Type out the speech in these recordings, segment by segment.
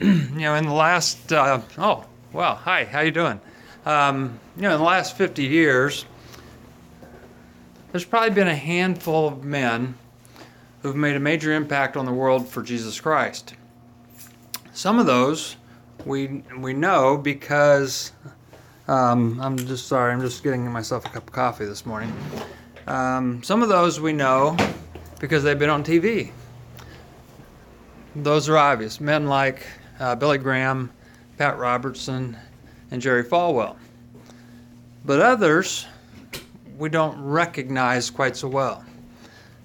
In the last, hi, how you doing? In the last 50 years, there's probably been a handful of men who've made a major impact on the world for Jesus Christ. Some of those we know because, I'm just getting myself a cup of coffee this morning. Some of those we know because they've been on TV. Those are obvious. Men like Billy Graham, Pat Robertson, and Jerry Falwell. But others we don't recognize quite so well.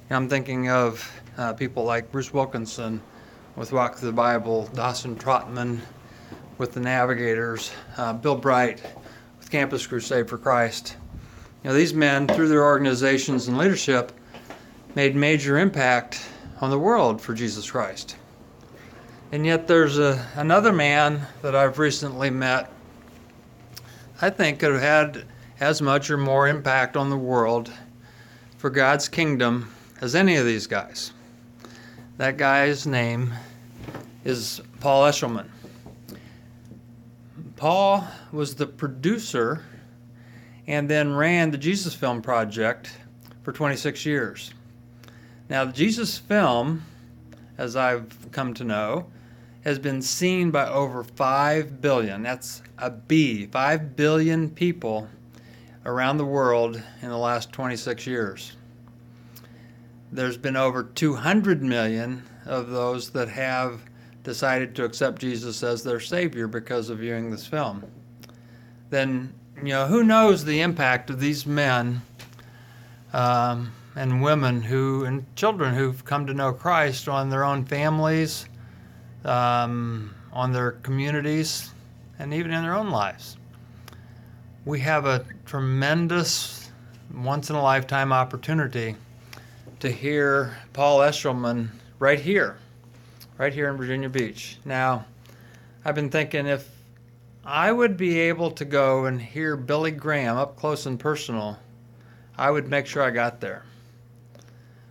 I'm thinking of people like Bruce Wilkinson with Walk Through the Bible, Dawson Trotman with the Navigators, Bill Bright with Campus Crusade for Christ. These men, through their organizations and leadership, made major impact on the world for Jesus Christ. And yet there's another man that I've recently met I think could have had as much or more impact on the world for God's kingdom as any of these guys. That guy's name is Paul Eschleman. Paul was the producer and then ran the Jesus Film Project for 26 years. Now, the Jesus Film, as I've come to know, has been seen by over 5 billion, that's a B, 5 billion people around the world in the last 26 years. There's been over 200 million of those that have decided to accept Jesus as their Savior because of viewing this film. Then, who knows the impact of these men and women and children who've come to know Christ on their own families, on their communities, and even in their own lives. We have a tremendous, once-in-a-lifetime opportunity to hear Paul Eschleman right here in Virginia Beach. Now, I've been thinking if I would be able to go and hear Billy Graham up close and personal, I would make sure I got there.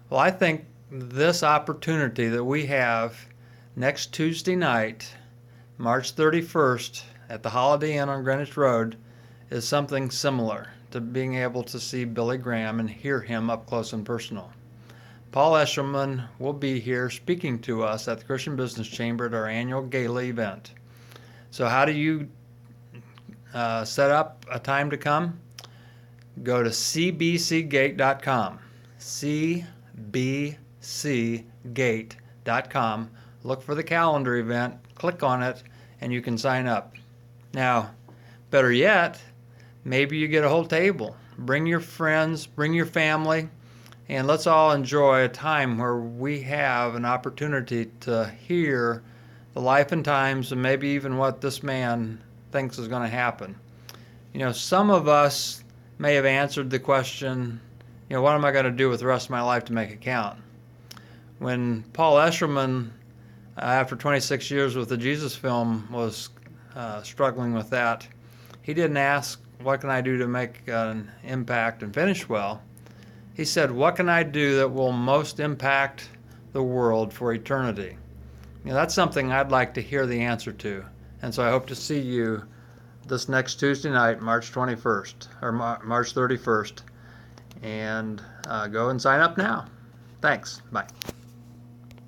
Well, I think this opportunity that we have next Tuesday night, March 31st, at the Holiday Inn on Greenwich Road, is something similar to being able to see Billy Graham and hear him up close and personal. Paul Eschleman will be here speaking to us at the Christian Business Chamber at our annual gala event. So how do you set up a time to come? Go to cbcgate.com, cbcgate.com. Look for the calendar event, click on it, and you can sign up. Now, better yet, maybe you get a whole table. Bring your friends, bring your family, and let's all enjoy a time where we have an opportunity to hear the life and times and maybe even what this man thinks is going to happen. Some of us may have answered the question, what am I going to do with the rest of my life to make it count? When Paul Eschleman, after 26 years with the Jesus Film, was struggling with that, he didn't ask, what can I do to make an impact and finish well? He said, what can I do that will most impact the world for eternity? That's something I'd like to hear the answer to. And so I hope to see you this next Tuesday night, March 21st, or March 31st. And go and sign up now. Thanks. Bye.